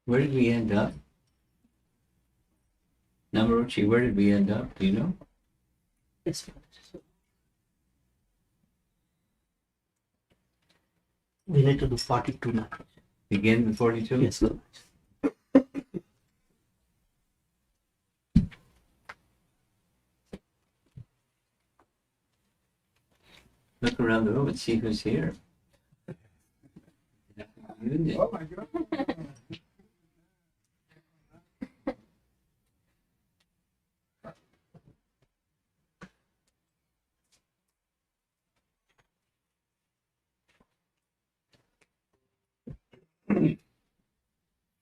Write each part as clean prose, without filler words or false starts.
Where did we end up? Namaruchi, where did we end up? Do you know? Yes. We need to do 42 now. Begin with 42? Yes, sir. Look around the room and see who's here. Oh my God.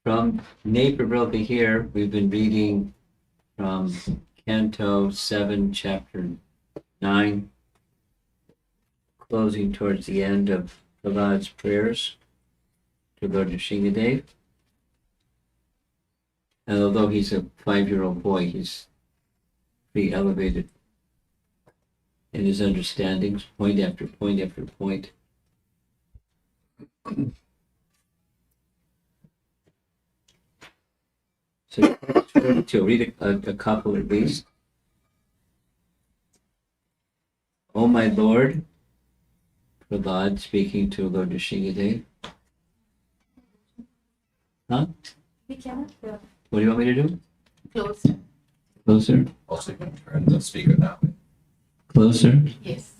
From Naperville to here, we've been reading from Canto 7, Chapter 9, closing towards the end of Prahlad's prayers to Lord Nrsingadev. And although he's a 5-year-old boy, he's pretty elevated in his understandings, point after point after point. So 42, read a couple at least. Oh my Lord, Prahalad speaking to Lord Nrsingadev. Huh? We cannot go What do you want me to do? closer. Closer? Also, you can turn the speaker that way. Closer? Yes.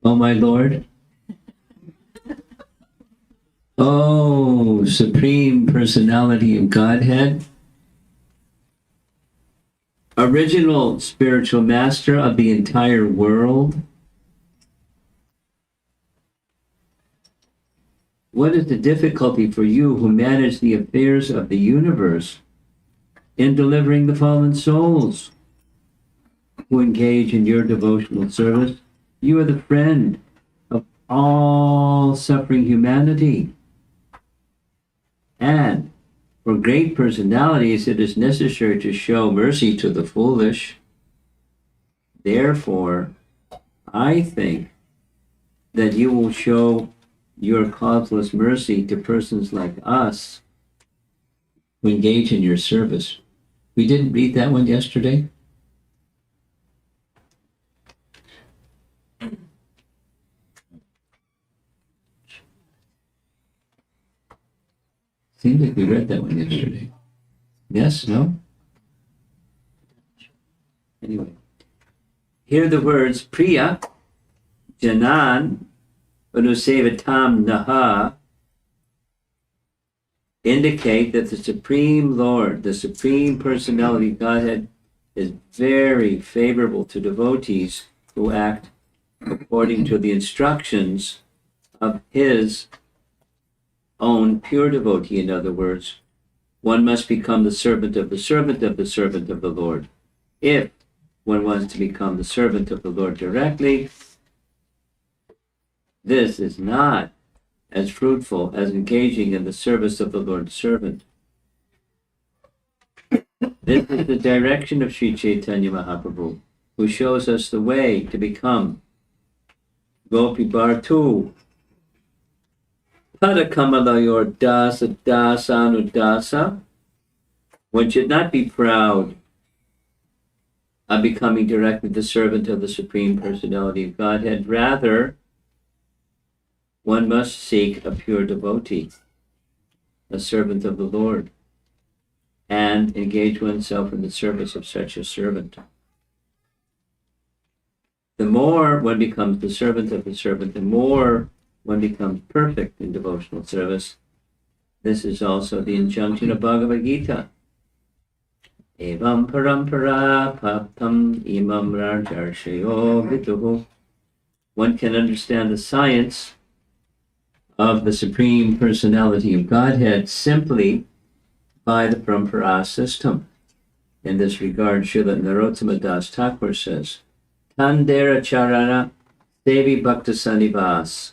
Oh my Lord. Oh, Supreme Personality of Godhead. Original spiritual master of the entire world. What is the difficulty for you who manage the affairs of the universe in delivering the fallen souls who engage in your devotional service? You are the friend of all suffering humanity. And for great personalities, it is necessary to show mercy to the foolish. Therefore, I think that you will show your causeless mercy to persons like us who engage in your service. We didn't read that one yesterday? Seems like we read that one yesterday. Yes? No? Anyway. Here the words Priya, Janan, Anusevatam Naha indicate that the Supreme Lord, the Supreme Personality of Godhead, is very favorable to devotees who act according to the instructions of his own pure devotee. In other words, one must become the servant of the servant of the servant of the Lord. If one wants to become the servant of the Lord directly, this is not as fruitful as engaging in the service of the Lord's servant. This is the direction of Sri Chaitanya Mahaprabhu, who shows us the way to become Gopi Bhartu, Padakamalayur Dasa Dasanudasa. One should not be proud of becoming directly the servant of the Supreme Personality of Godhead. Rather, one must seek a pure devotee, a servant of the Lord, and engage oneself in the service of such a servant. The more one becomes the servant of the servant, the more one becomes perfect in devotional service. This is also the injunction of Bhagavad Gita. Evam parampara paptam imam rajarshayo viduhu. One can understand the science of the Supreme Personality of Godhead simply by the parampara system. In this regard, Srila Narottama Das Thakur says, Tandera charana devi bhakta sanivas.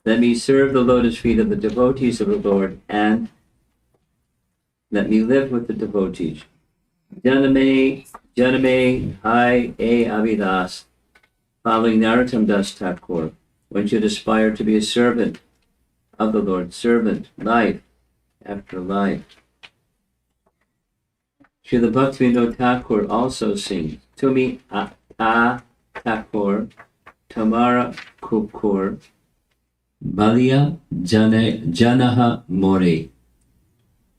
Let me serve the lotus feet of the devotees of the Lord, and let me live with the devotees. Janame hai e avidas Following Narottam Das Thakur, one should aspire to be a servant of the Lord, servant, life after life. Srila Bhaktivinoda Thakur also sings, Tumi a Thakur, Tamara Kukur, Balia Janaha More.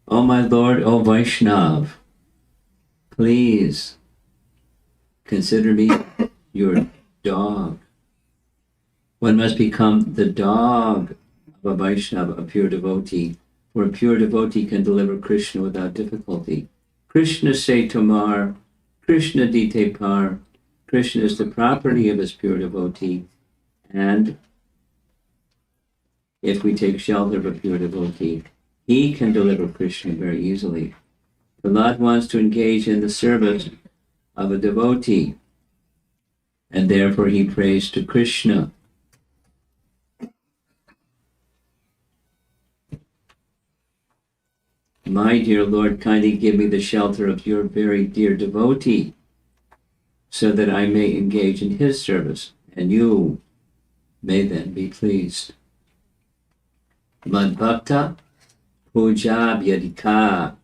O my Lord, O Vaishnav, please consider me your dog. One must become the dog of a Vaishnava, a pure devotee, for a pure devotee can deliver Krishna without difficulty. Krishna se tomar, Krishna dite par. Krishna is the property of his pure devotee, and if we take shelter of a pure devotee, he can deliver Krishna very easily. Prahlad wants to engage in the service of a devotee, and therefore he prays to Krishna. My dear Lord, kindly give me the shelter of your very dear devotee, so that I may engage in his service, and you may then be pleased. Madbhakta Pujabhyadika.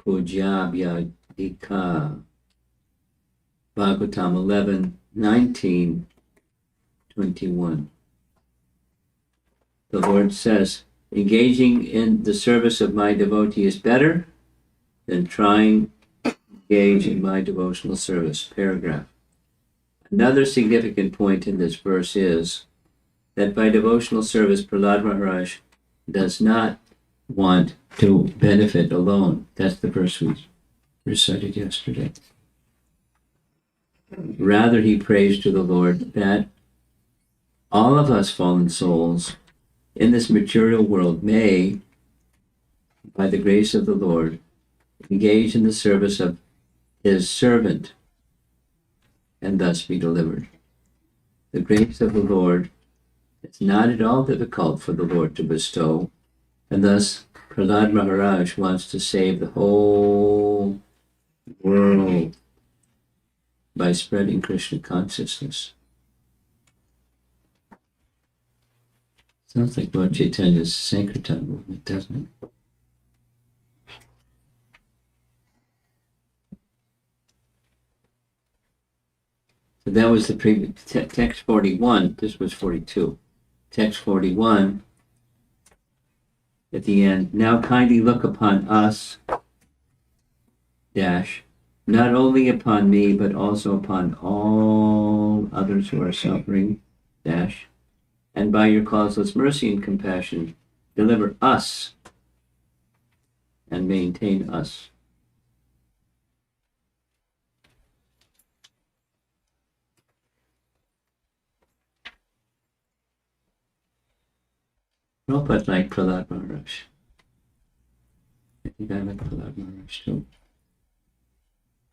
Pujabhyadika. Bhagavatam 11:19-21. The Lord says, engaging in the service of my devotee is better than trying to engage in my devotional service. Paragraph. Another significant point in this verse is that by devotional service, Prahalad Maharaj does not want to benefit alone. That's the verse we recited yesterday. Rather, he prays to the Lord that all of us fallen souls in this material world may, by the grace of the Lord, engage in the service of his servant and thus be delivered. The grace of the Lord is not at all difficult for the Lord to bestow, and thus Prahalad Maharaj wants to save the whole world by spreading Krishna consciousness. Sounds like Lord Chaitanya's Sankirtan movement, doesn't it? So that was the previous text 41. This was 42. Text 41 at the end. Now kindly look upon us, dash, not only upon me, but also upon all others who are suffering, dash, and by your causeless mercy and compassion, deliver us and maintain us. Prabhupada liked Prahalad Maharaj. I think I like Prahalad Maharaj too.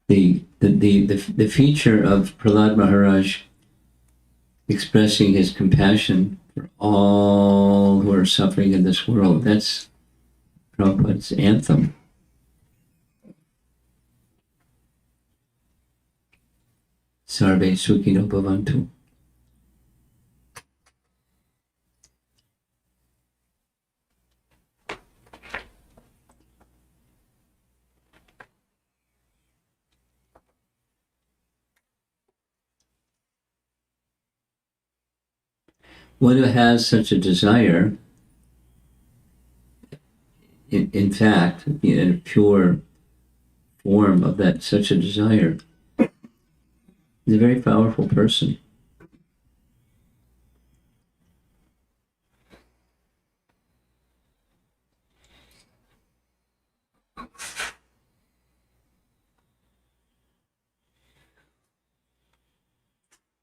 The feature of Prahalad Maharaj expressing his compassion for all who are suffering in this world, that's Prabhupada's anthem. Sarve Sukhino Bhavantu. One who has such a desire, in fact, in a pure form of that, such a desire, is a very powerful person.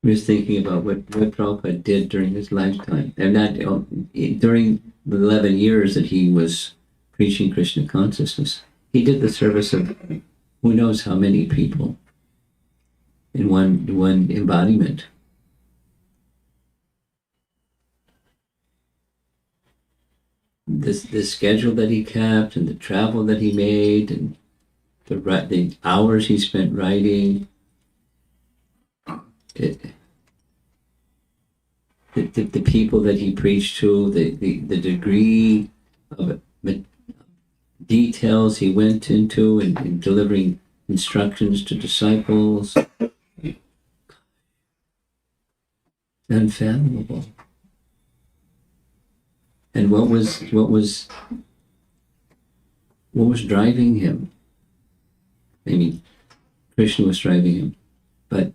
I was thinking about what Prabhupada did during his lifetime, and not during the 11 years that he was preaching Krishna consciousness. He did the service of who knows how many people in one embodiment. The schedule that he kept and the travel that he made, and the hours he spent writing, the people that he preached to, the degree of details he went into in delivering instructions to disciples, unfathomable. And what was driving him? I mean, Krishna was driving him, but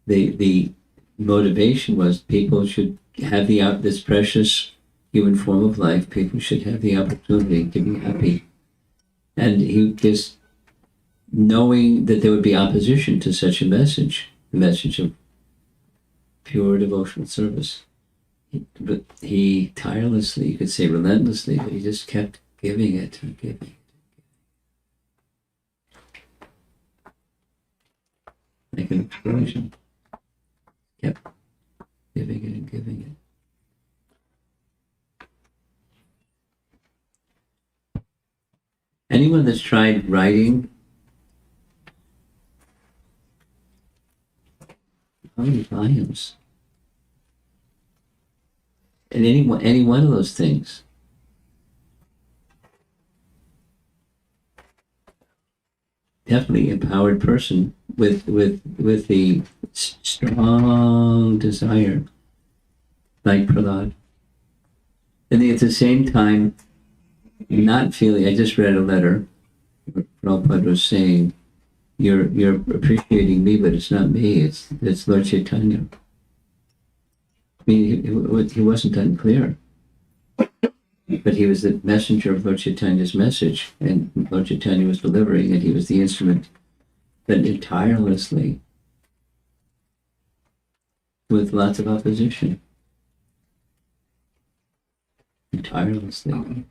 the motivation was people should have this precious human form of life. People should have the opportunity to be happy, and he just knowing that there would be opposition to such a message, the message of pure devotional service. But he tirelessly, you could say relentlessly, but he just kept giving it and giving it. Like an explosion. Kept giving it and giving it. Anyone that's tried writing, how many volumes? And any one of those things. Definitely empowered person with the strong desire, like Prahalad. And at the same time, not feeling, I just read a letter where Prabhupada was saying, you're appreciating me, but it's not me, it's Lord Chaitanya. I mean, he wasn't unclear, but he was the messenger of Lord Chaitanya's message, and Lord Chaitanya was delivering, and he was the instrument that tirelessly, with lots of opposition, tirelessly.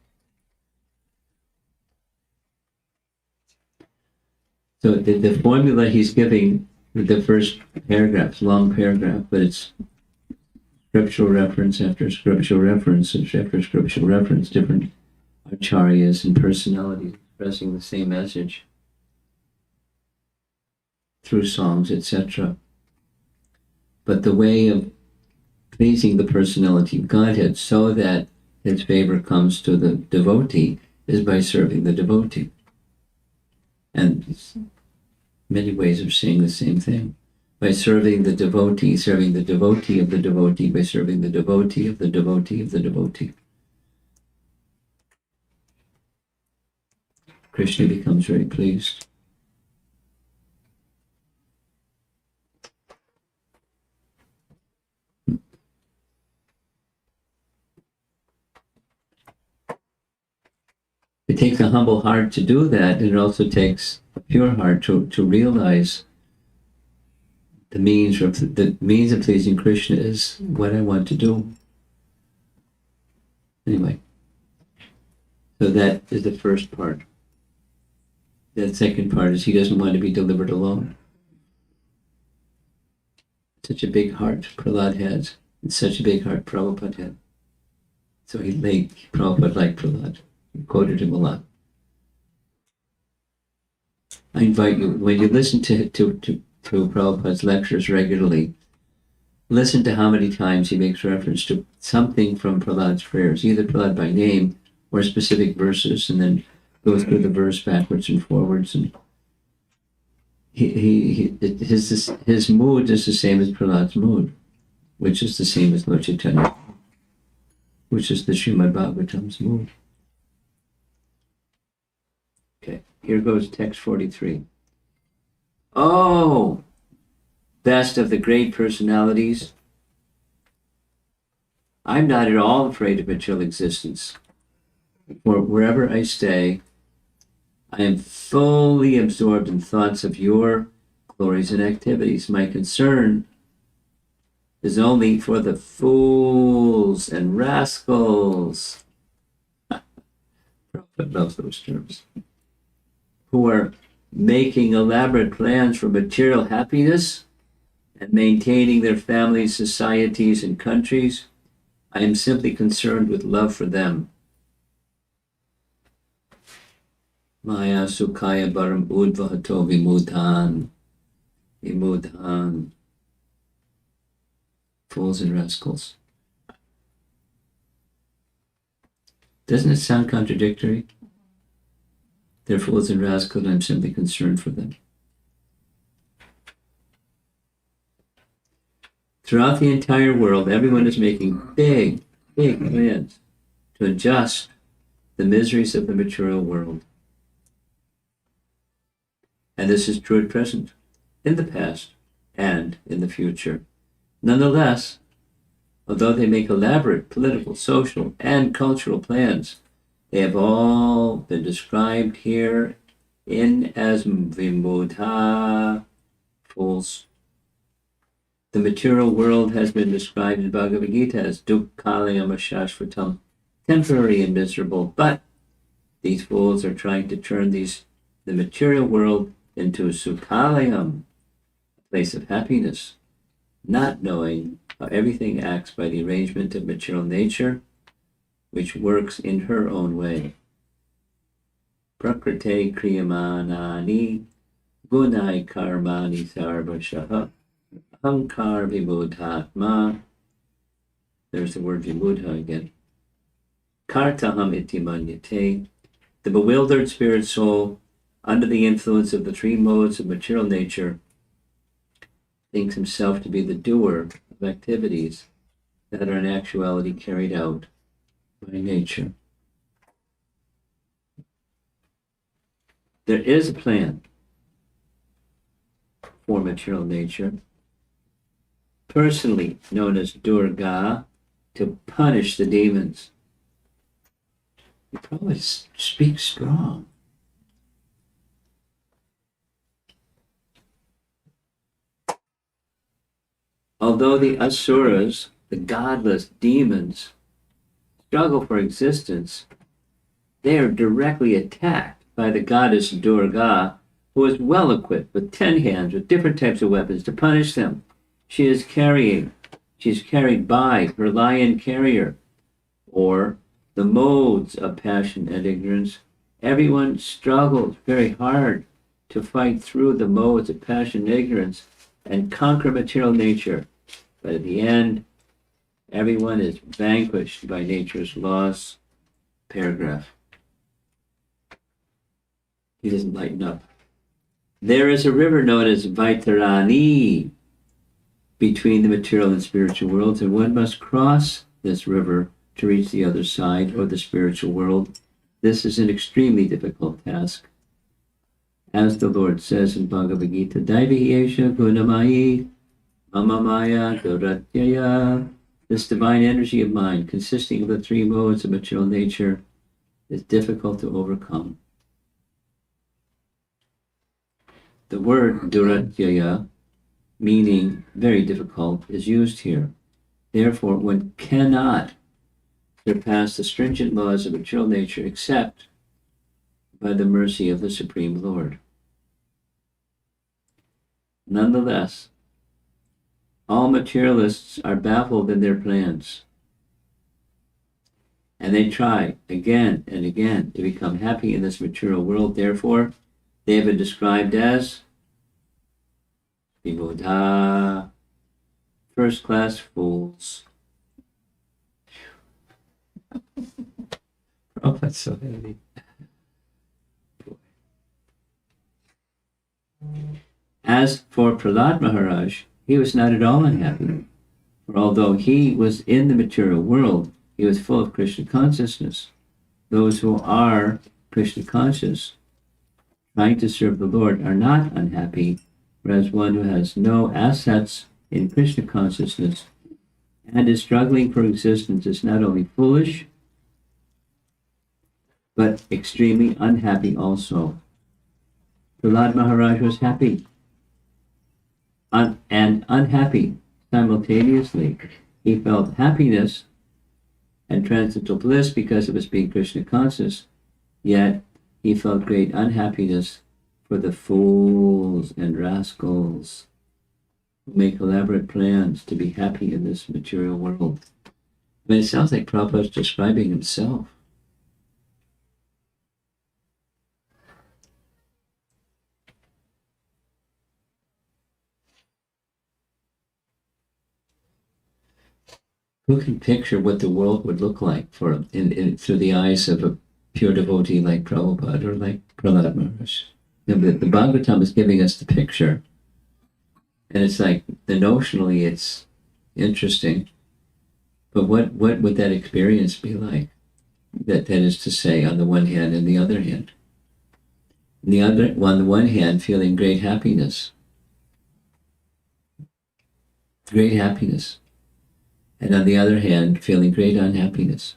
So the formula he's giving, the first paragraph, long paragraph, but it's scriptural reference after scriptural reference after scriptural reference, different acharyas and personalities expressing the same message through songs, etc. But the way of pleasing the personality of Godhead so that his favor comes to the devotee is by serving the devotee. And many ways of saying the same thing. By serving the devotee of the devotee, by serving the devotee of the devotee of the devotee. Krishna becomes very pleased. It takes a humble heart to do that, and it also takes a pure heart to realize the means of pleasing Krishna is what I want to do. Anyway, so that is the first part. The second part is he doesn't want to be delivered alone. Such a big heart Prahalad has, and such a big heart Prabhupada had. So Prabhupada liked Prahalad. He quoted him a lot. I invite you, when you listen to Prabhupada's lectures regularly, listen to how many times he makes reference to something from Prahalad's prayers, either Prahalad by name or specific verses, and then goes through the verse backwards and forwards. And his mood is the same as Prahalad's mood, which is the same as Lord Chaitanya, which is the Srimad Bhagavatam's mood. Okay, here goes text 43. Oh, best of the great personalities, I'm not at all afraid of material existence. For wherever I stay, I am fully absorbed in thoughts of your glories and activities. My concern is only for the fools and rascals. Prophet loves those terms. Who are making elaborate plans for material happiness and maintaining their families, societies, and countries. I am simply concerned with love for them. Maya Sukaya Baram Udvahato Vimudhan. Vimudhan. Fools and rascals. Doesn't it sound contradictory? They're fools and rascals, and I'm simply concerned for them. Throughout the entire world, everyone is making big plans to adjust the miseries of the material world. And this is true at present, in the past, and in the future. Nonetheless, although they make elaborate political, social, and cultural plans, they have all been described here in as vimudha, fools. The material world has been described in Bhagavad Gita as dukkhalayam ashashvatam, temporary and miserable, but these fools are trying to turn the material world into sukhalayam, a place of happiness, not knowing how everything acts by the arrangement of material nature, which works in her own way. Prakrite kriyamanani gunai karmani sarvashaha ahankar vimudhatma. There's the word vimudha again. Kartaham iti manyate. The bewildered spirit soul, under the influence of the three modes of material nature, thinks himself to be the doer of activities that are in actuality carried out by nature. There is a plan for material nature, personally known as Durga, to punish the demons. You probably speak strong. Although the asuras, the godless demons, struggle for existence, they are directly attacked by the goddess Durga, who is well equipped with 10 hands with different types of weapons to punish them. She is carried by her lion carrier, or the modes of passion and ignorance. Everyone struggles very hard to fight through the modes of passion and ignorance and conquer material nature. But at the end, everyone is vanquished by nature's laws. Paragraph. He doesn't lighten up. There is a river known as Vaitarani between the material and spiritual worlds, and one must cross this river to reach the other side, or the spiritual world. This is an extremely difficult task. As the Lord says in Bhagavad Gita, Daivihesha Gunamayi Mamamaya Doratyaya. This divine energy of mind, consisting of the three modes of material nature, is difficult to overcome. The word Duratyaya, meaning very difficult, is used here. Therefore, one cannot surpass the stringent laws of material nature except by the mercy of the Supreme Lord. Nonetheless, all materialists are baffled in their plans, and they try again and again to become happy in this material world. Therefore, they have been described as vimudha, first-class fools. Oh, that's so heavy. As for Prahalad Maharaj, he was not at all unhappy, for although he was in the material world, he was full of Krishna consciousness. Those who are Krishna conscious, trying to serve the Lord, are not unhappy, whereas one who has no assets in Krishna consciousness and is struggling for existence is not only foolish, but extremely unhappy also. Prahalad Maharaj was happy and unhappy simultaneously. He felt happiness and transcendental bliss because of his being Krishna conscious, yet he felt great unhappiness for the fools and rascals who make elaborate plans to be happy in this material world. I mean, it sounds like Prabhupada is describing himself. Who can picture what the world would look like through the eyes of a pure devotee like Prabhupada or like Prahalad Maharaj? The Bhagavatam is giving us the picture, and it's like notionally it's interesting, but what would that experience be like? That is to say, on the one hand, and the other hand. On the one hand, feeling great happiness, and on the other hand, feeling great unhappiness.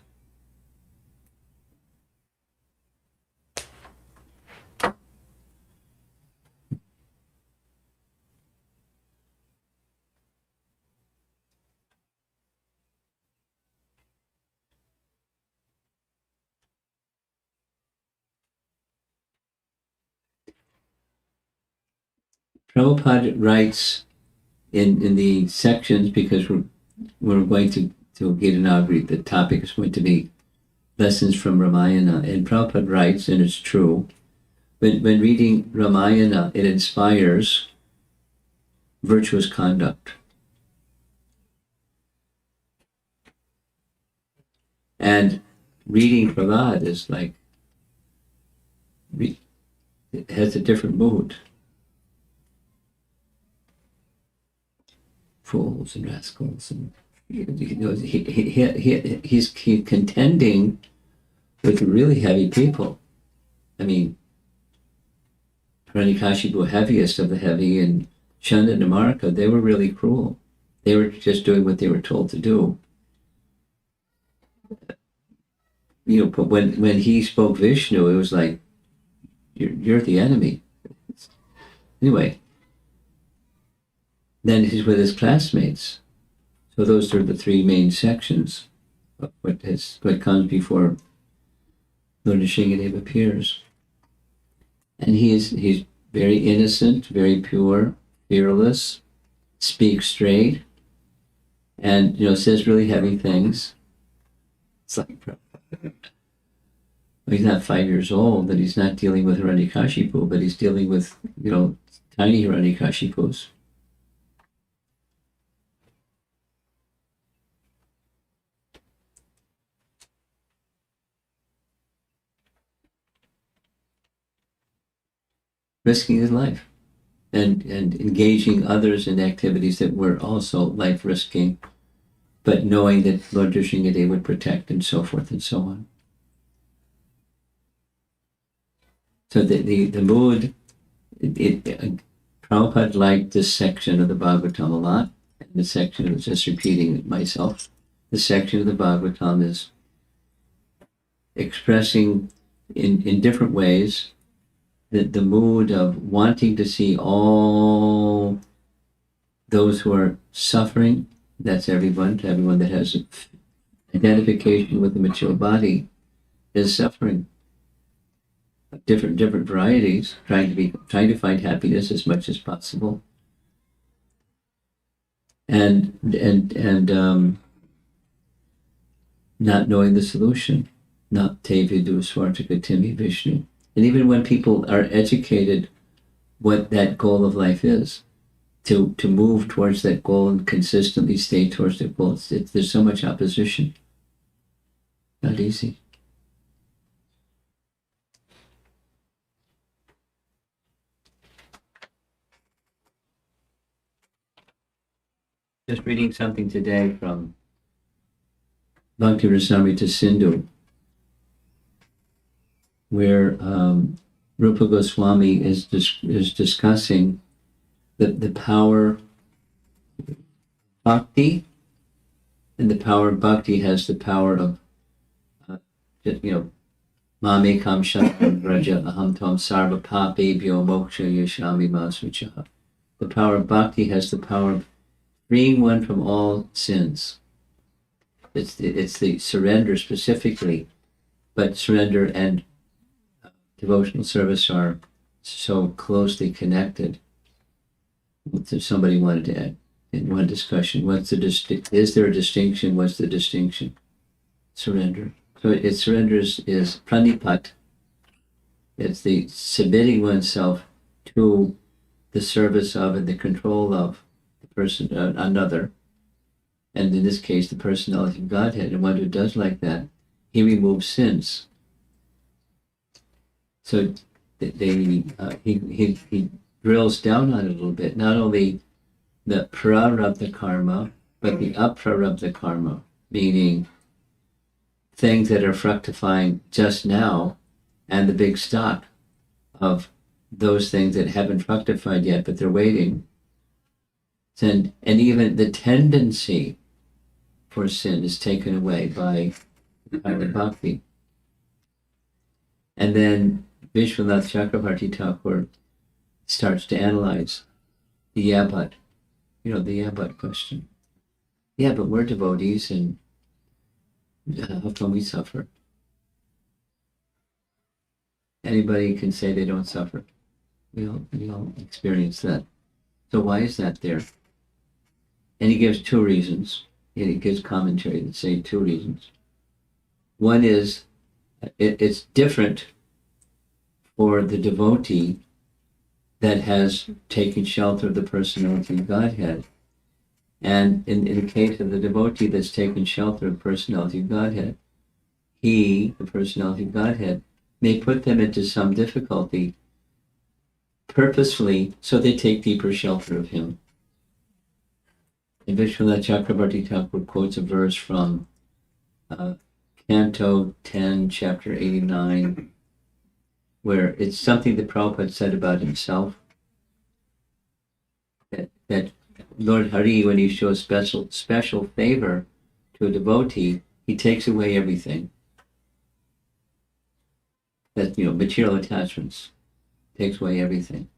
Prabhupada writes in the sections, because we're going to get inaugurate, the topic is going to be lessons from Ramayana, and Prabhupada writes, and it's true, when reading Ramayana, it inspires virtuous conduct. And reading Prahalad is like, it has a different mood. Fools and rascals, and he's contending with really heavy people. I mean, Hiranyakasipu, heaviest of the heavy, and Chanda and Amarika, they were really cruel. They were just doing what they were told to do. But when he spoke Vishnu, it was like, you're the enemy. Anyway, then he's with his classmates. So those are the three main sections of what comes before Lord Nrsingadev appears. And he's very innocent, very pure, fearless, speaks straight, and says really heavy things. It's like, he's not 5 years old, and he's not dealing with Hiranyakasipu, but he's dealing with tiny Hiranyakashipus. Risking his life and engaging others in activities that were also life risking, but knowing that Lord Nrsingadev would protect, and so forth and so on. So the mood, Prabhupada liked this section of the Bhagavatam a lot. And the section, I was just repeating myself, the section of the Bhagavatam is expressing in different ways the mood of wanting to see all those who are suffering. That's everyone that has identification with the material body is suffering. Different varieties, trying to find happiness as much as possible, and not knowing the solution. Not te vidu swartakatimi Vishnu. And even when people are educated what that goal of life is, to move towards that goal and consistently stay towards that goal, there's so much opposition. Not easy. Just reading something today from Bhakti Rasamrita Sindhu, where Rupa Goswami is discussing the power of bhakti, and the power of bhakti has the power of Mamekam Shantam Raja Aham Tvam Sarva Papebhyo Moksha Yashami Masucha. The power of bhakti has the power of freeing one from all sins. It's the surrender specifically, but surrender and devotional service are so closely connected. Somebody wanted to add in one discussion, is there a distinction? What's the distinction? Surrender. So surrender is pranipat. It's the submitting oneself to the service of and the control of the person, another. and in this case, the personality of Godhead, and one who does like that, he removes sins. So he drills down on it a little bit, not only the prarabdha karma, but the aprarabdha karma, meaning things that are fructifying just now, and the big stock of those things that haven't fructified yet, but they're waiting. And even the tendency for sin is taken away by bhakti. And then Vishwanath Chakravarti Thakur starts to analyze the yeah but, the yeah but question. Yeah, but we're devotees, and how come we suffer? Anybody can say they don't suffer. We all experience that. So why is that there? And he gives two reasons. He gives commentary that say two reasons. One is it's different for the devotee that has taken shelter of the personality of Godhead. And in the case of the devotee that's taken shelter of the personality of Godhead, he, the personality of Godhead, may put them into some difficulty purposefully so they take deeper shelter of him. And Vishwanath Chakravarti Thakur quotes a verse from Canto 10, Chapter 89, where it's something that Prabhupada said about himself, that Lord Hari, when he shows special favor to a devotee, he takes away everything. That, material attachments, takes away everything.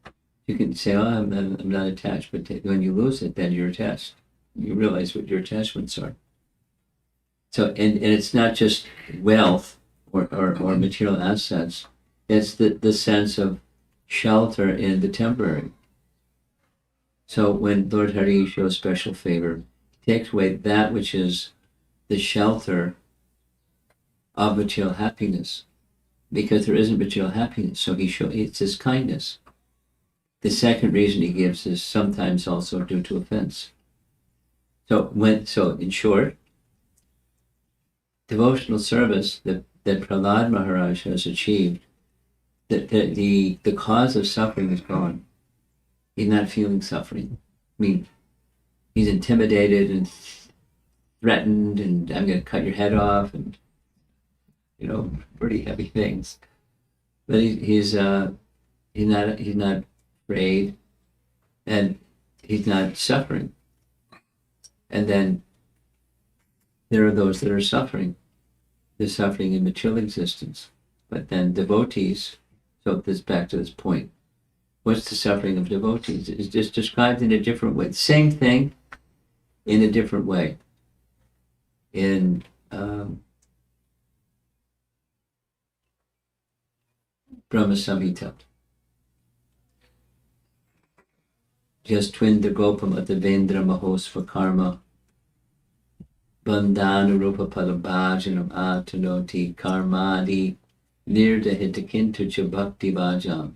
You can say, oh, I'm not attached, but when you lose it, then you're attached. You realize what your attachments are. So, and it's not just wealth or material assets, it's the sense of shelter in the temporary. So when Lord Hari shows special favor, he takes away that which is the shelter of material happiness, because there isn't material happiness. So it's his kindness. The second reason he gives is sometimes also due to offense. So in short, devotional service that Prahalad Maharaj has achieved, that the cause of suffering is gone. He's not feeling suffering. I mean, he's intimidated and threatened, and I'm going to cut your head off, and pretty heavy things. But he's not afraid, and he's not suffering. And then there are those that are suffering. They're suffering in material existence. But then devotees, so this back to this point, what's the suffering of devotees? It's just described in a different way. Same thing in a different way. In Brahma Samhita. Just twinda gopam atavendra mahosva karma bandhana rupa palabhajanam atanoti karmadi nirdahitakintu cha bhakti bhajam.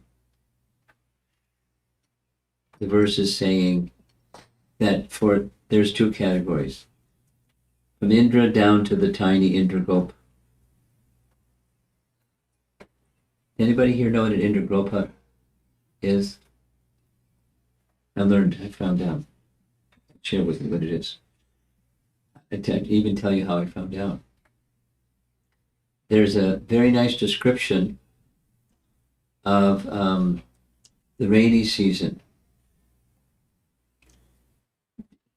The verse is saying that there's two categories. From Indra down to the tiny Indragopa. Anybody here know what an Indragopa is? I found out. I'll share with you what it is. I even tell you how I found out. There's a very nice description of the rainy season.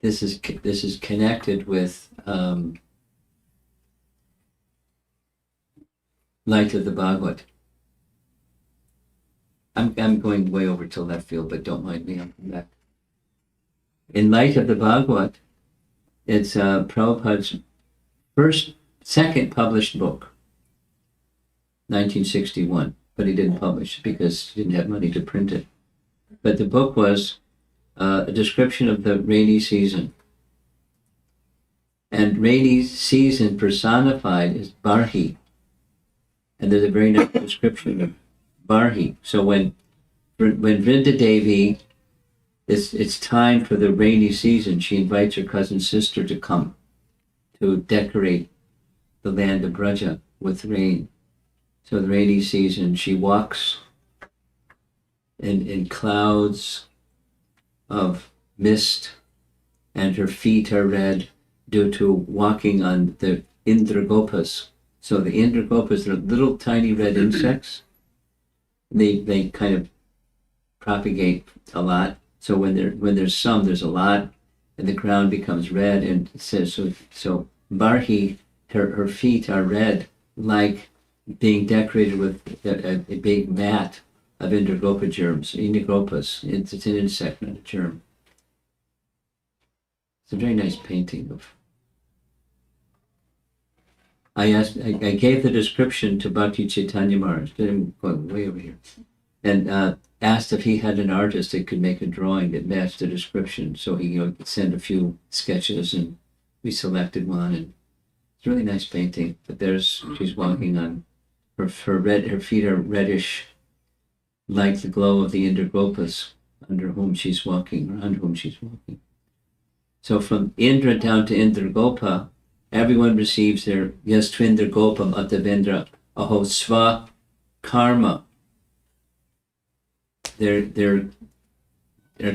This is connected with Light of the Bhagavad. I'm going way over to left field, but don't mind me, I'll come back. In Light of the Bhagavad, it's Prabhupada's second published book, 1961, but he didn't publish because he didn't have money to print it. But the book was a description of the rainy season. And rainy season personified is Barhi. And there's a very nice description of Barhi. So when Vrinda Devi it's time for the rainy season. She invites her cousin sister to come to decorate the land of Braja with rain. So the rainy season, she walks in clouds of mist, and her feet are red due to walking on the Indragopas. So the Indragopas are little tiny red insects. They kind of propagate a lot. So when there's some, there's a lot, and the ground becomes red. And it says so. Barhi, her feet are red, like being decorated with a big mat of Indragopa germs. Indragopas. It's an insect, not a germ. It's a very nice painting of. I gave the description to Bhakti Chaitanya Maharaj. I'm going way over here, and asked if he had an artist that could make a drawing that matched the description. So he could send a few sketches, and we selected one. And it's a really nice painting. But she's walking on her feet are reddish, like the glow of the Indragopas under whom she's walking, around whom she's walking. So from Indra down to Indragopa, everyone receives their yes Twindragopam Atavendra Aho Sva karma. Their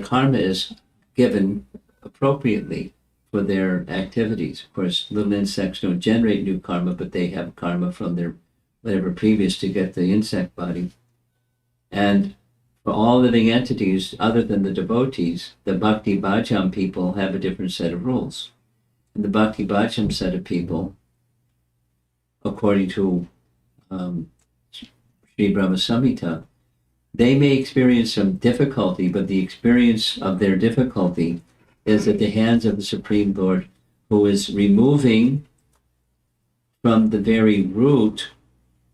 karma is given appropriately for their activities. Of course, little insects don't generate new karma, but they have karma from their whatever previous to get the insect body. And for all living entities other than the devotees, the Bhakti Bhajam people have a different set of rules. And the Bhakti Bhajam set of people, according to Sri Brahma Samhita, they may experience some difficulty, but the experience of their difficulty is at the hands of the Supreme Lord, who is removing from the very root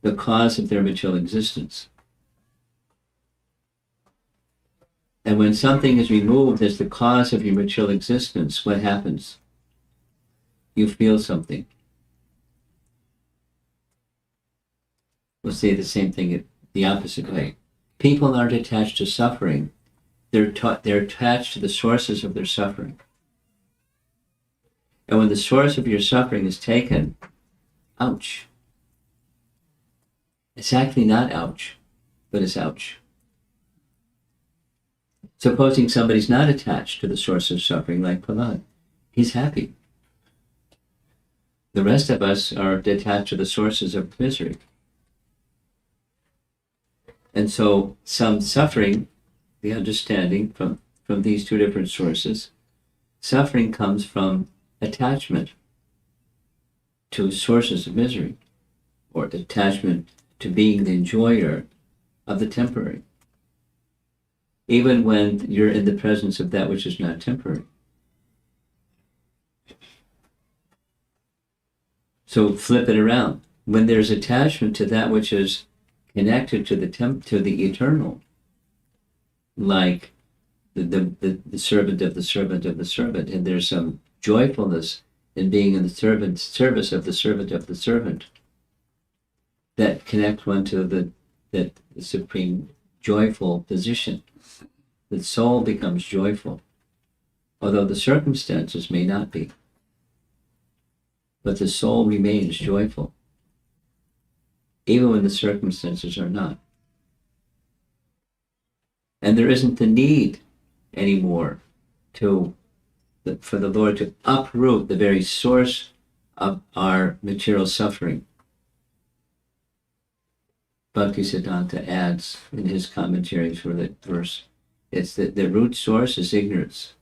the cause of their material existence. And when something is removed as the cause of your material existence, what happens? You feel something. We'll say the same thing the opposite way. People aren't attached to suffering. They're attached to the sources of their suffering. And when the source of your suffering is taken, ouch. It's actually not ouch, but it's ouch. Supposing somebody's not attached to the source of suffering, like Prahalad, he's happy. The rest of us are attached to the sources of misery. And so some suffering, the understanding from these two different sources, suffering comes from attachment to sources of misery, or attachment to being the enjoyer of the temporary, even when you're in the presence of that which is not temporary. So flip it around. When there's attachment to that which is connected to the eternal, like the servant of the servant of the servant, and there's some joyfulness in being in the service of the servant of the servant, that connect one to the supreme joyful position. The soul becomes joyful, although the circumstances may not be. But the soul remains joyful, even when the circumstances are not. And there isn't the need anymore for the Lord to uproot the very source of our material suffering. Bhaktisiddhanta adds in his commentaries for that verse, it's that the root source is ignorance.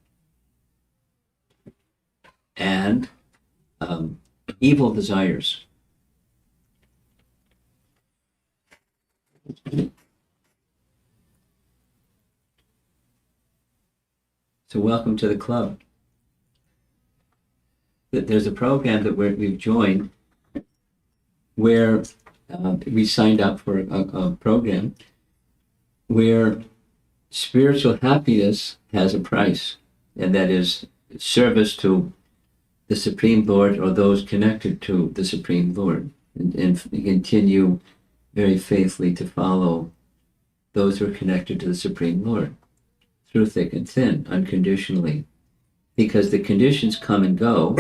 And evil desires. So welcome to the club. There's a program that we've joined where we signed up for a program where spiritual happiness has a price, and that is service to the Supreme Lord or those connected to the Supreme Lord, and continue very faithfully to follow those who are connected to the Supreme Lord through thick and thin, unconditionally. Because the conditions come and go,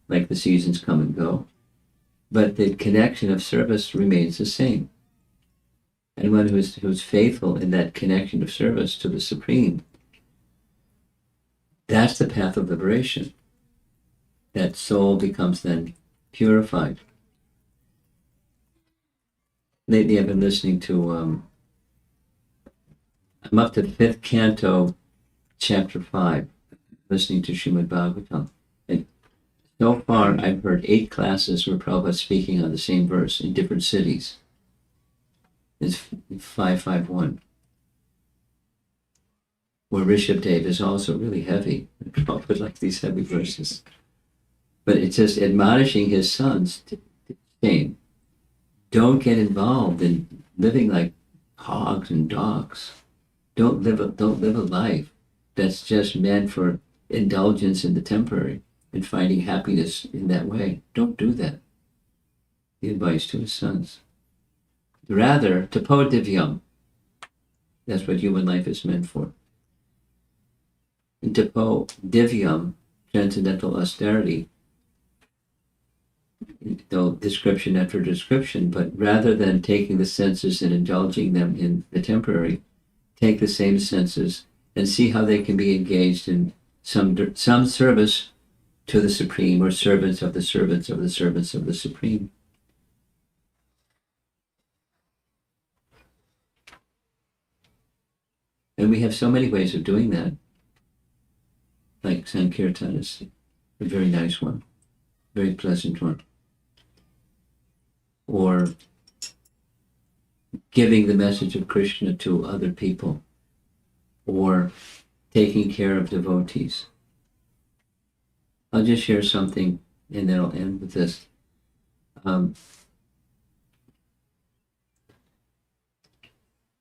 like the seasons come and go, but the connection of service remains the same. Anyone who's faithful in that connection of service to the Supreme, that's the path of liberation. That soul becomes then purified. Lately I've been listening to, I'm up to 5th canto, chapter 5, listening to Srimad Bhagavatam. And so far I've heard 8 classes where Prabhupada's speaking on the same verse in different cities. It's 551. Where Rishabdev is also really heavy. Prabhupada likes these heavy verses. But it's just admonishing his sons to saying, don't get involved in living like hogs and dogs. Don't live a life that's just meant for indulgence in the temporary and finding happiness in that way. Don't do that. The advice to his sons. Rather, tapo divyam. That's what human life is meant for. And tapo divyam, transcendental austerity, no description after description, but rather than taking the senses and indulging them in the temporary, take the same senses and see how they can be engaged in some service to the Supreme, or servants of the servants of the servants of the Supreme. And we have so many ways of doing that. Like Sankirtan is a very nice one, very pleasant one. Or giving the message of Krishna to other people, or taking care of devotees. I'll just share something and then I'll end with this.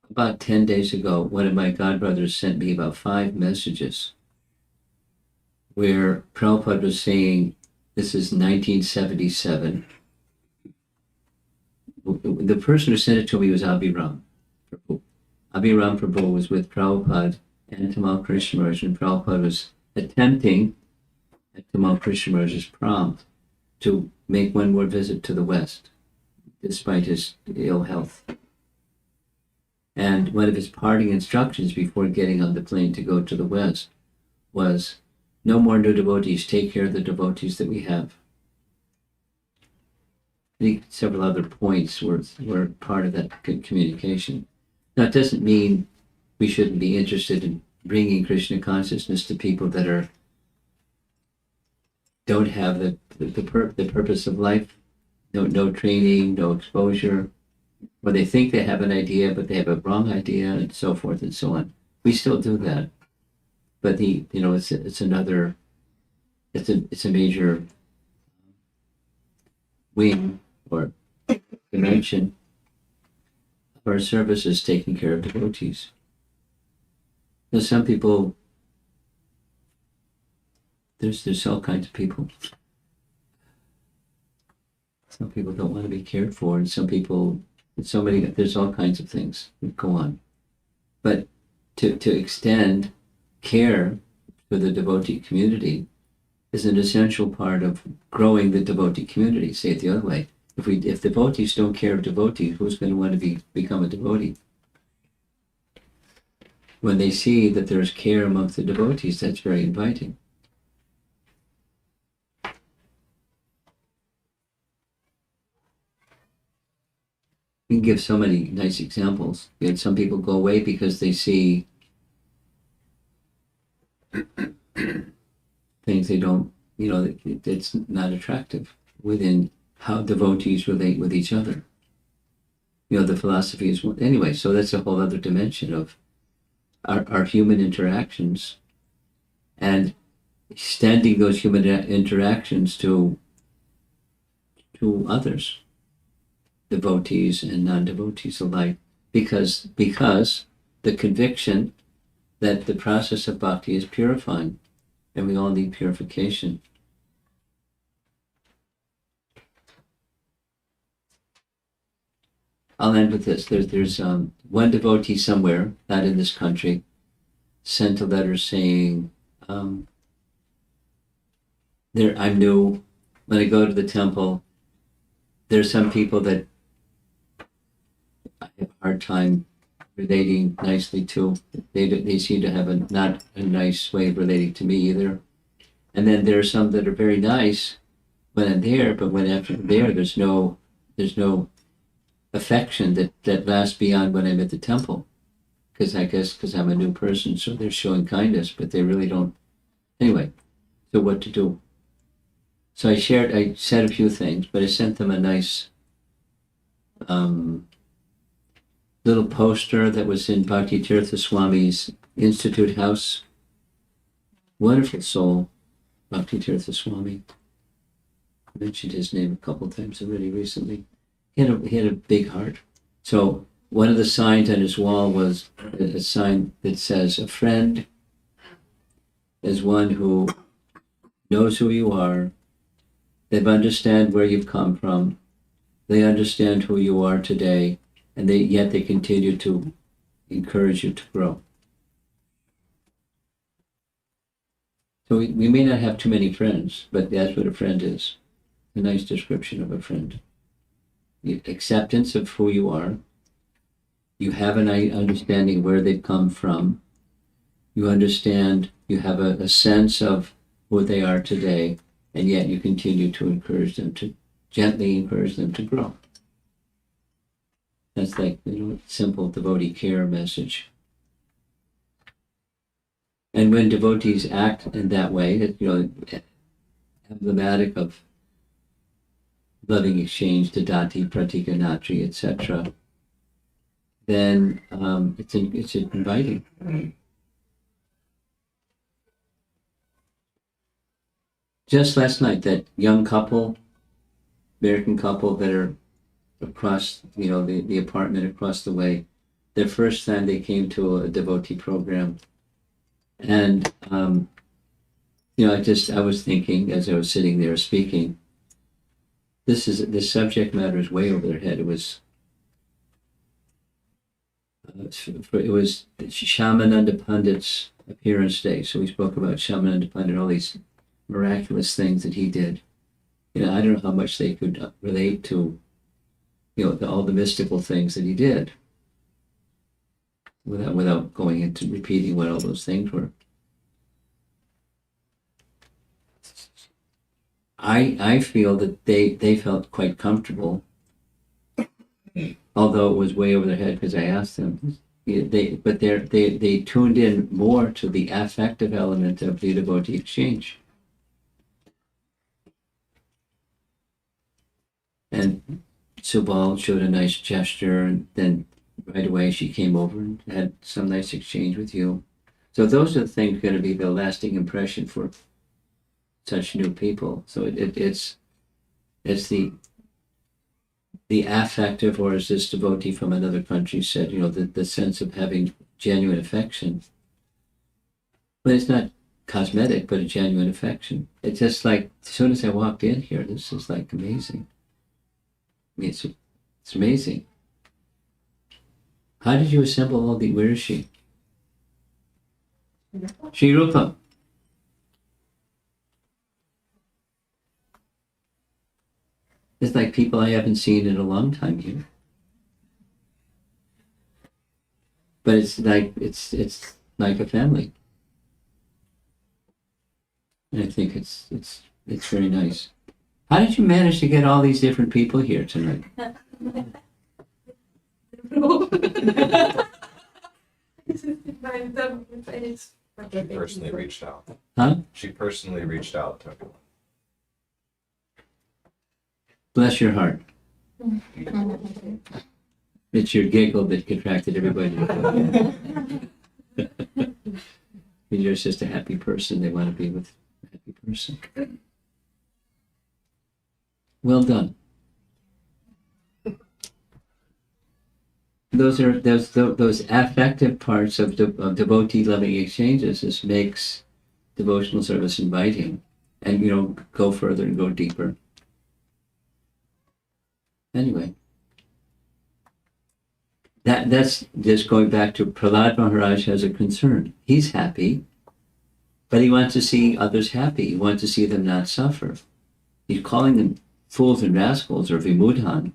About 10 days ago, one of my godbrothers sent me about 5 messages where Prabhupada was saying, this is 1977. The person who sent it to me was Abhiram Prabhu. Abhiram Prabhu was with Prabhupada and Tamal Krishnamurti, and Prabhupada was attempting, at Tamal Krishnamurti's prompt, to make one more visit to the West, despite his ill health. And one of his parting instructions before getting on the plane to go to the West was, no more new devotees, take care of the devotees that we have. I think several other points were part of that communication. Now, it doesn't mean we shouldn't be interested in bringing Krishna consciousness to people that don't have the purpose of life, no training, no exposure, or they think they have an idea, but they have a wrong idea, and so forth and so on. We still do that, but it's a major wing or dimension of our service is taking care of devotees. Now, some people, there's all kinds of people. Some people don't want to be cared for, and some people, there's all kinds of things that go on. But to extend care for the devotee community is an essential part of growing the devotee community. Say it the other way. If devotees don't care of devotees, who's going to want to become a devotee? When they see that there's care amongst the devotees, that's very inviting. We can give so many nice examples. Some people go away because they see things they don't, it's not attractive within how devotees relate with each other. The philosophy is, anyway, so that's a whole other dimension of our human interactions and extending those human interactions to others, devotees and non-devotees alike, because the conviction that the process of bhakti is purifying, and we all need purification. I'll end with this. There's one devotee somewhere, not in this country, sent a letter saying, I'm new. When I go to the temple, there's some people that I have a hard time relating nicely to. They seem to have not a nice way of relating to me either. And then there are some that are very nice when I'm there, but when after I'm there, there's no affection that lasts beyond when I'm at the temple. Because I guess because I'm a new person, so they're showing kindness, but they really don't. Anyway, so what to do? So I said a few things, but I sent them a nice little poster that was in Bhakti Tirtha Swami's Institute House. Wonderful soul, Bhakti Tirtha Swami. I mentioned his name a couple of times already recently. He had a big heart. So one of the signs on his wall was a sign that says, "A friend is one who knows who you are. They understand where you've come from. They understand who you are today, and yet they continue to encourage you to grow." So we may not have too many friends, but that's what a friend is. A nice description of a friend. The acceptance of who you are. You have an understanding where they've come from. You understand, you have a sense of who they are today, and yet you continue to gently encourage them to grow. That's like, simple devotee care message. And when devotees act in that way, emblematic of loving exchange, dadati, pratika, natri, etc., then it's inviting. Just last night, that young couple, American couple that are across, the apartment across the way, their first time they came to a devotee program. And, I was thinking as I was sitting there speaking, this subject matter is way over their head. It was Shamananda Pandit's appearance day. So we spoke about Shamananda Pandit, all these miraculous things that he did. I don't know how much they could relate to, all the mystical things that he did, without going into repeating what all those things were. I feel that they felt quite comfortable, although it was way over their head because I asked them. They tuned in more to the affective element of the devotee exchange. And Subal showed a nice gesture, and then right away she came over and had some nice exchange with you. So those are the things going to be the lasting impression for such new people. So it's the affective, or as this devotee from another country said, the sense of having genuine affection. But it's not cosmetic, but a genuine affection. It's just like, as soon as I walked in here, this is like amazing. I mean, it's amazing. How did you assemble all the, where is she? Sri Rupa. It's like people I haven't seen in a long time here. But it's like a family. And I think it's very nice. How did you manage to get all these different people here tonight? She personally reached out. Huh? She personally reached out to everyone. Bless your heart. It's your giggle that attracted everybody. You're just a happy person. They want to be with a happy person. Well done. Those are those affective parts of devotee loving exchanges. This makes devotional service inviting, and go further and go deeper. Anyway, that's just going back to Prahalad Maharaj has a concern. He's happy, but he wants to see others happy. He wants to see them not suffer. He's calling them fools and rascals or vimudhan,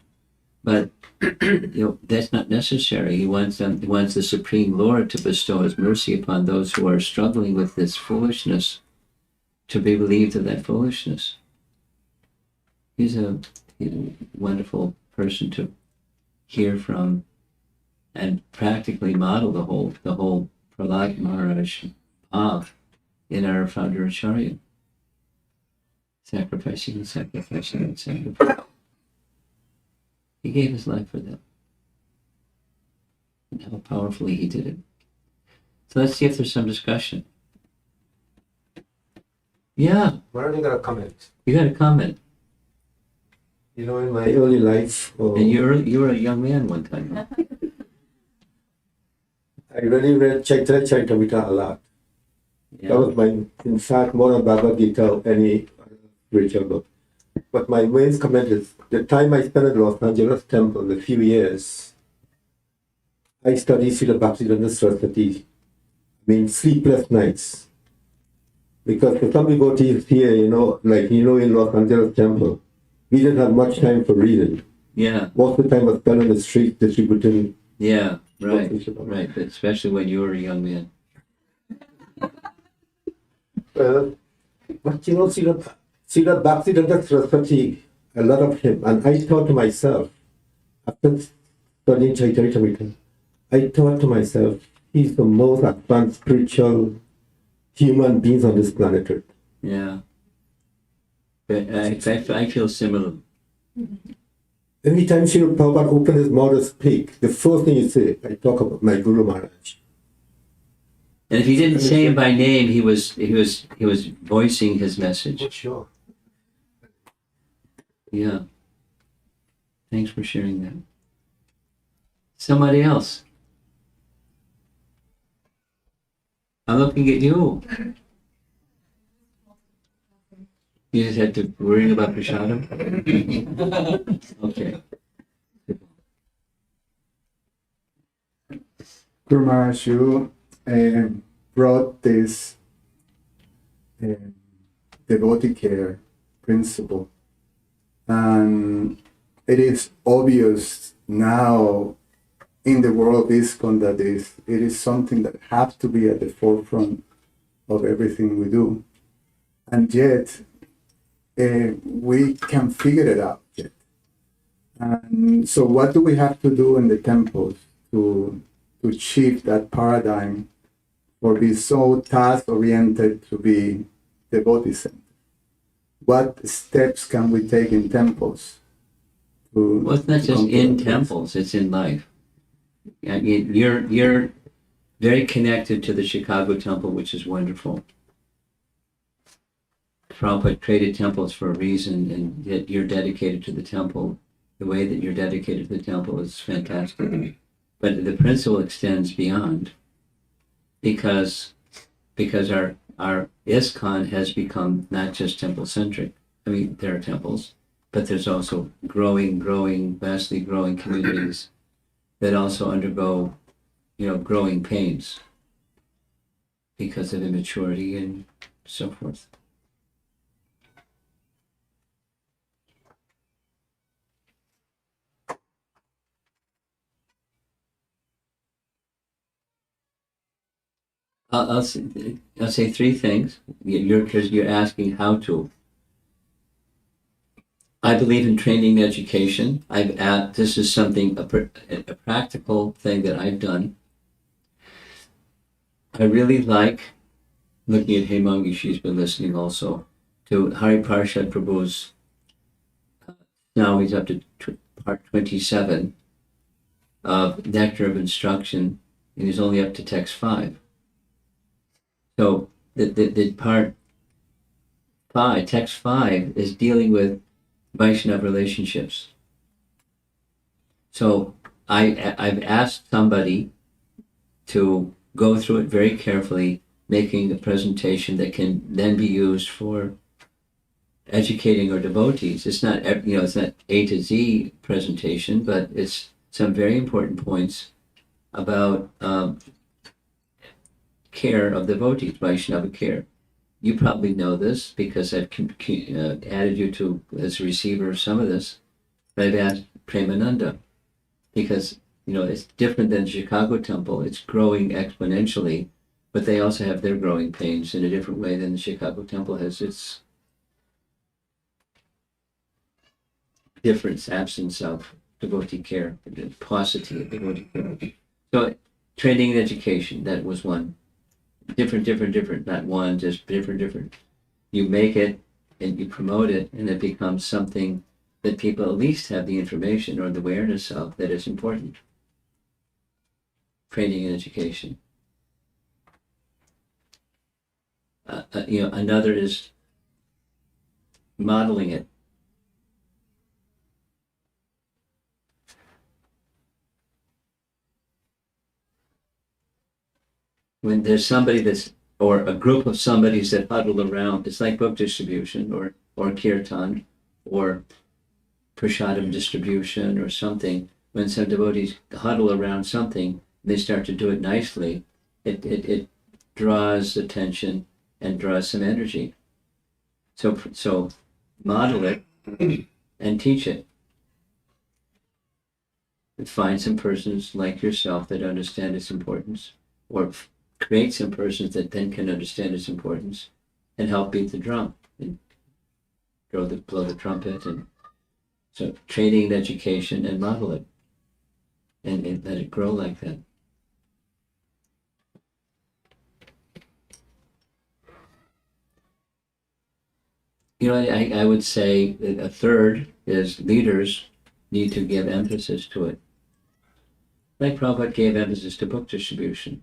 but that's not necessary. He wants the Supreme Lord to bestow His mercy upon those who are struggling with this foolishness, to be relieved of that foolishness. He's a wonderful person to hear from and practically model the whole Prahalad Maharaj path in our founder Acharya. Sacrificing and sacrificing and sacrificing. He gave his life for them. And how powerfully he did it. So let's see if there's some discussion. Yeah, Why don't you got a comment? you got a comment. You know, in my early life, And you were a young man one time. Huh? I really read Chaitanya Charitamrita a lot. That Yeah. was in fact, more than Bhagavad Gita or any spiritual book. But my main comment is, the time I spent at Los Angeles Temple, a few years, I studied Srila Bhaktivedanta Saraswati. I mean, sleepless nights. Because for some devotees here, in Los Angeles Temple, we didn't have much time for reading. Yeah, Most of the time was spent on the street distributing. yeah, right, right. But especially when you were a young man. But Srila Bhaktivedanta Saraswati, a lot of him, and I thought to myself, after studying Chaitanya Charitamrita, I thought to myself, he's the most advanced spiritual human beings on this planet Earth. Yeah. But I feel similar. Every time Srila Prabhupada opened his mouth to speak, the first thing he said, I talk about my Guru Maharaj. And if he didn't say him by name, he was voicing his message. Sure. Yeah. Thanks for sharing that. Somebody else. I'm looking at you. You just had to worry about Prashadam? Okay. Guru Maharaj, you brought this devotee care principle, and it is obvious now in the world of ISKCON that it is something that has to be at the forefront of everything we do, and yet we can figure it out yet. And so what do we have to do in the temples to shift that paradigm or be so task-oriented to be devotee-centered? What steps can we take in temples? Well, it's not to just come to in that place? temples, it's in life. I mean, you're very connected to the Chicago temple, which is wonderful. Prabhupada created temples for a reason, and yet you're dedicated to the temple. The way that you're dedicated to the temple is fantastic. But the principle extends beyond, because our ISKCON has become not just temple-centric. I mean, there are temples, but there's also vastly growing communities that also undergo, growing pains because of immaturity and so forth. I'll say three things. Because you're asking how to. I believe in training and education. This is something, a practical thing that I've done. I really like looking at Hemangi. She's been listening also to Hari Parshad Prabhu's. Now he's up to part 27 of Nectar of Instruction, and he's only up to text 5. So the part 5, text 5, is dealing with Vaishnava relationships. So I've asked somebody to go through it very carefully, making a presentation that can then be used for educating our devotees. It's not A to Z presentation, but it's some very important points about care of devotees, Vaishnava care. You probably know this because I've added you to as a receiver of some of this. But I've asked Premananda because it's different than Chicago Temple. It's growing exponentially, but they also have their growing pains in a different way than the Chicago Temple has its difference, absence of devotee care, paucity of devotee care. So training and education, that was one. Different, not one, just different. You make it and you promote it, and it becomes something that people at least have the information or the awareness of that is important. Training and education. Another is modeling it. When there's somebody or a group of somebodies that huddle around, it's like book distribution or kirtan or prasadam distribution or something. When some devotees huddle around something, they start to do it nicely, it draws attention and draws some energy. So model it and teach it. Find some persons like yourself that understand its importance, or create some persons that then can understand its importance and help beat the drum and blow the trumpet. And so training and education and model it and let it grow like that. I would say that a third is leaders need to give emphasis to it. Like Prabhupada gave emphasis to book distribution.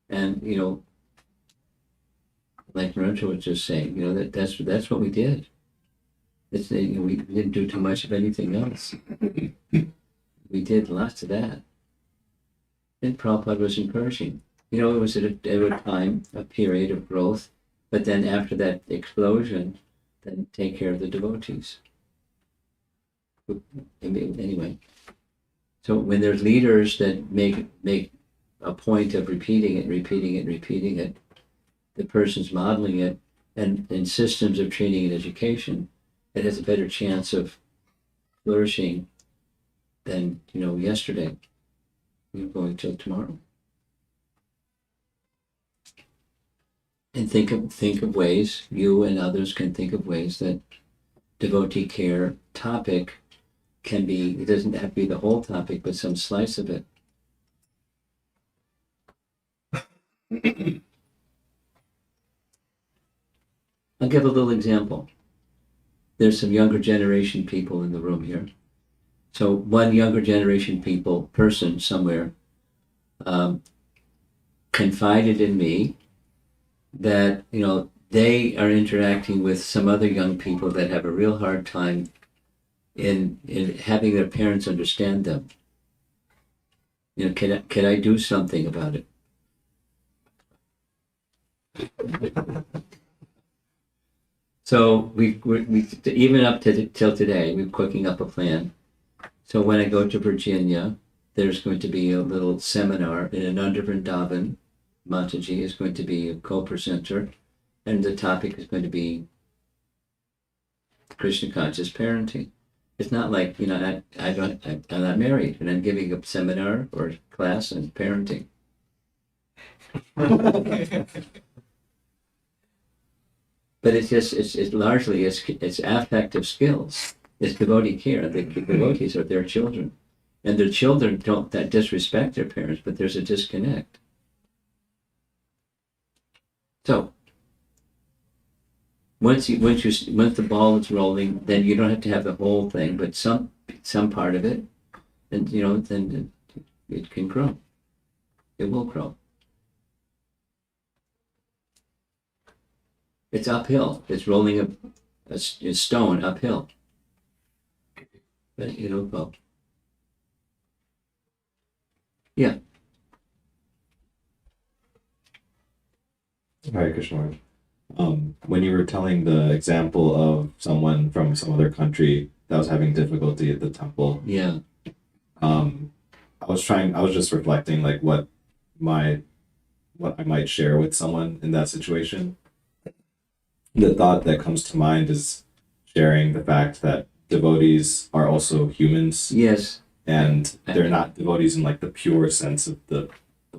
And, like Narendra was just saying, that's what we did. We didn't do too much of anything else. We did lots of that. And Prabhupada was encouraging. It was at a time, a period of growth, but then after that explosion, then take care of the devotees. Anyway, so when there's leaders that make a point of repeating it, the person's modeling it, and in systems of training and education, it has a better chance of flourishing than yesterday. Going till tomorrow. And think of ways, you and others can think of ways that devotee care topic can be, it doesn't have to be the whole topic, but some slice of it. I'll give a little example. There's some younger generation people in the room here. So one younger generation person somewhere confided in me that, they are interacting with some other young people that have a real hard time in having their parents understand them. Can I do something about it? So we even up to till today, we're cooking up a plan. So when I go to Virginia, there's going to be a little seminar in another Vrindavan. Mataji is going to be a co-presenter, and the topic is going to be Krishna conscious parenting. It's not like I'm not married and I'm giving a seminar or class on parenting. But it's largely affective skills. It's devotee care. The devotees are their children, and their children don't disrespect their parents, but there's a disconnect. So once the ball is rolling, then you don't have to have the whole thing, but some part of it, and then it can grow. It will grow. It's uphill. It's rolling a stone uphill. But it'll go. Yeah. Hare Krishna. When you were telling the example of someone from some other country that was having difficulty at the temple, Yeah. I was just reflecting like what I might share with someone in that situation. The thought that comes to mind is sharing the fact that devotees are also humans, Yes, and they're not devotees in like the pure sense of the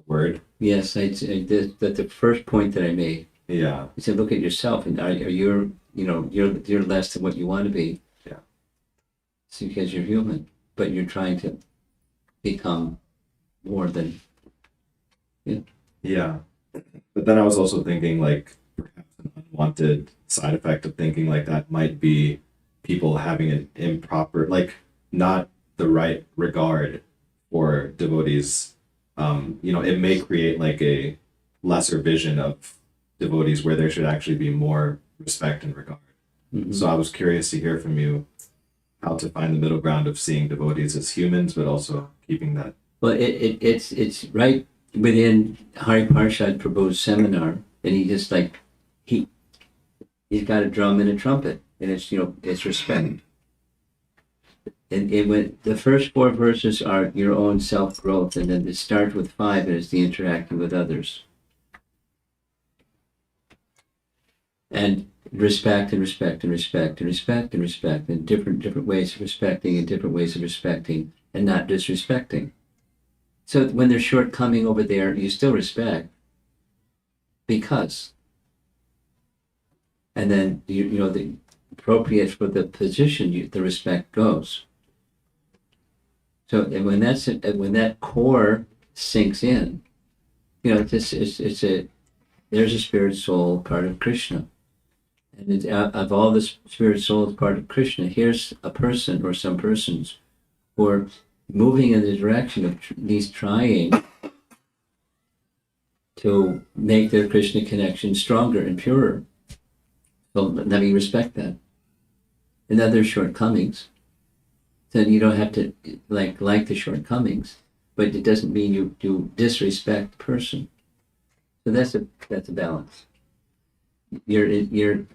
word. yes, that's the first point that I made. Yeah. I said, look at yourself, and are you, you're less than what you want to be. Yeah. It's because you're human, but you're trying to become more than. Yeah. But then I was also thinking like perhaps an unwanted side effect of thinking like that might be people having an improper, like not the right regard for devotees. It may create like a lesser vision of devotees where there should actually be more respect and regard. Mhm. So I was curious to hear from you how to find the middle ground of seeing devotees as humans, but also keeping that. Well, it's right within Hari Parshad Prabhu's seminar, and he just like he's got a drum and a trumpet, and it's respect. And it went. The first 4 verses are your own self growth, and then it starts with 5 and it's the interacting with others, and respect and respect and respect and respect and respect, and different ways of respecting and different ways of respecting, and not disrespecting. So when there's shortcoming over there, you still respect because, and then the appropriate for the position, the respect goes. So and when that core sinks in, there's a spirit soul part of Krishna, and of all the spirit souls part of Krishna, here's a person or some persons who are moving in the direction of these trying to make their Krishna connection stronger and purer. So let me respect that. And other shortcomings, then you don't have to like the shortcomings, but it doesn't mean you disrespect the person. So that's a balance. Your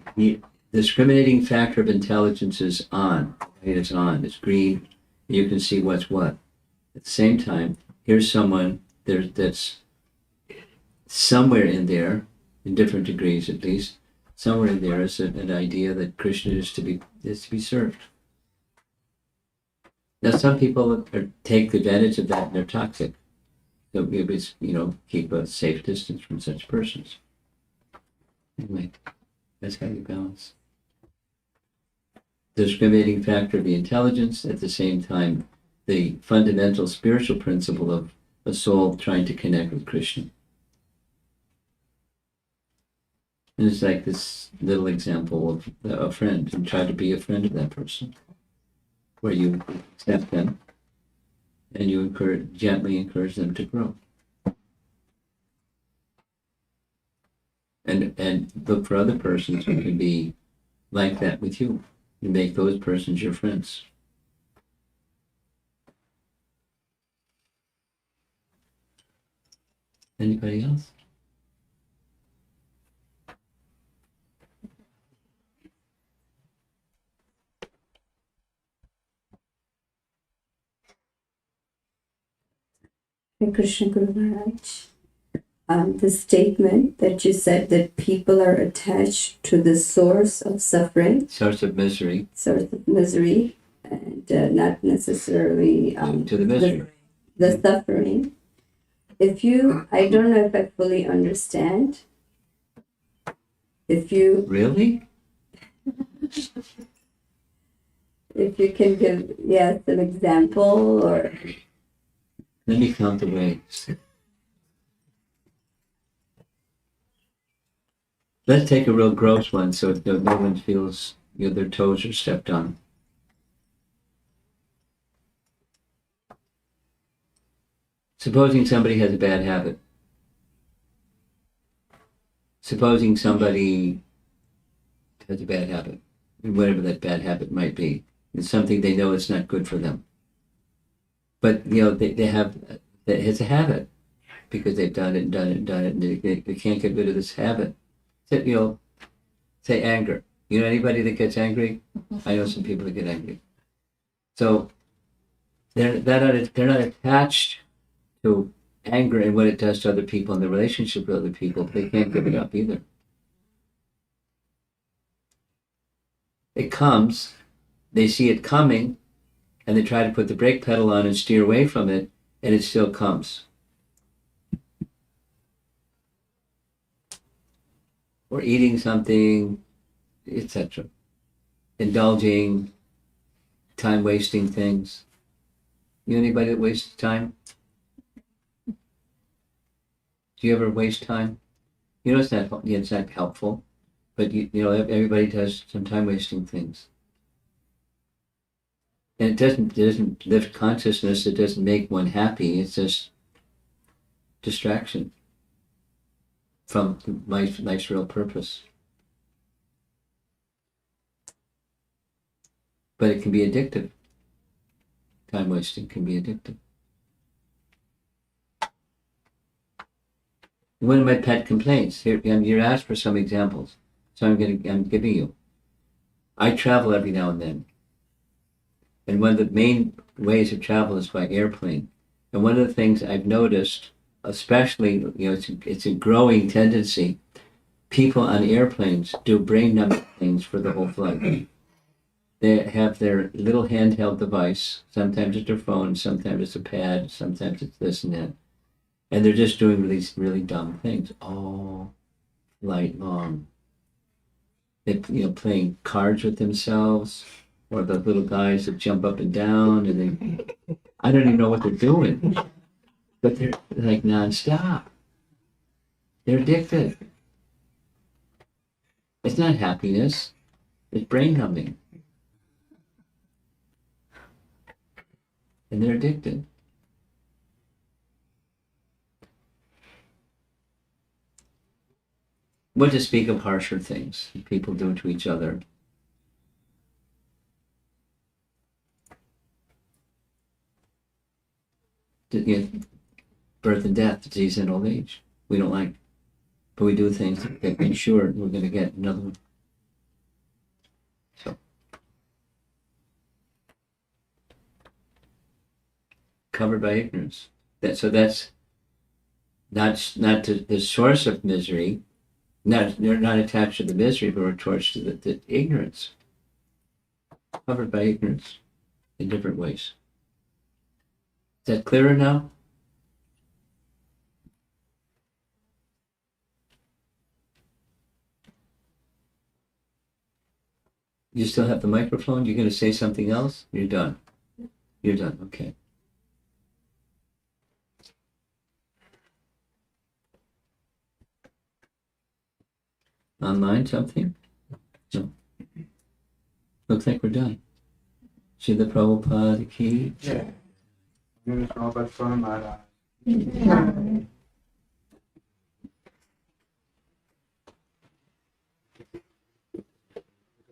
discriminating factor of intelligence is on. It's on. It's green. You can see what's what. At the same time, here's someone that's somewhere in there, in different degrees at least, somewhere in there is an idea that Krishna is to be served. Now, some people take advantage of that and they're toxic. So keep a safe distance from such persons. Anyway, that's how you balance. The discriminating factor of the intelligence, at the same time, the fundamental spiritual principle of a soul trying to connect with Krishna. And it's like this little example of a friend, and try to be a friend of that person, where you accept them and you gently encourage them to grow. And look for other persons who can be like that with you. You make those persons your friends. Anybody else? Hare Krishna Guru Maharaj. The statement that you said that people are attached to the source of suffering, Source of misery. And not necessarily To the misery. the suffering. I don't know if I fully understand. Really? If you can give, an example or. Let me count the ways. Let's take a real gross one so no one feels their toes are stepped on. Supposing somebody has a bad habit. Supposing somebody has a bad habit, whatever that bad habit might be. It's something they know is not good for them. But, it's a habit because they've done it, and they can't get rid of this habit. Say anger. Anybody that gets angry? I know some people that get angry. So, they're not attached to anger and what it does to other people and the relationship with other people. They can't give it up either. It comes, they see it coming, and they try to put the brake pedal on and steer away from it, and it still comes. Or eating something, etc. Indulging, time wasting things. You anybody that wastes time? Do you ever waste time? You know it's not helpful, but you know everybody does some time wasting things. And it doesn't lift consciousness, it doesn't make one happy, it's just distraction from life's real purpose. But it can be addictive. Time wasting can be addictive. One of my pet complaints, here you're asked for some examples, so I'm giving you. I travel every now and then. And one of the main ways of travel is by airplane. And one of the things I've noticed, especially, it's a growing tendency, people on airplanes do brain numbing things for the whole flight. They have their little handheld device, sometimes it's their phone, sometimes it's a pad, sometimes it's this and that. And they're just doing really, really dumb things all night long. They, playing cards with themselves, or the little guys that jump up and down, and I don't even know what they're doing, but they're like nonstop. They're addicted. It's not happiness, it's brain numbing. And they're addicted. What to speak of harsher things people do to each other. Birth and death, disease and old age. We don't like, but we do things that make sure we're going to get another one. So, covered by ignorance. That's not the source of misery. They're not attached to the misery, but we're attached to the ignorance. Covered by ignorance in different ways. Is that clearer now? You still have the microphone? You're going to say something else? You're done. You're done. Okay. Online something? No. Looks like we're done. Srila Prabhupada ki. Yeah. Prahalad Maharaj.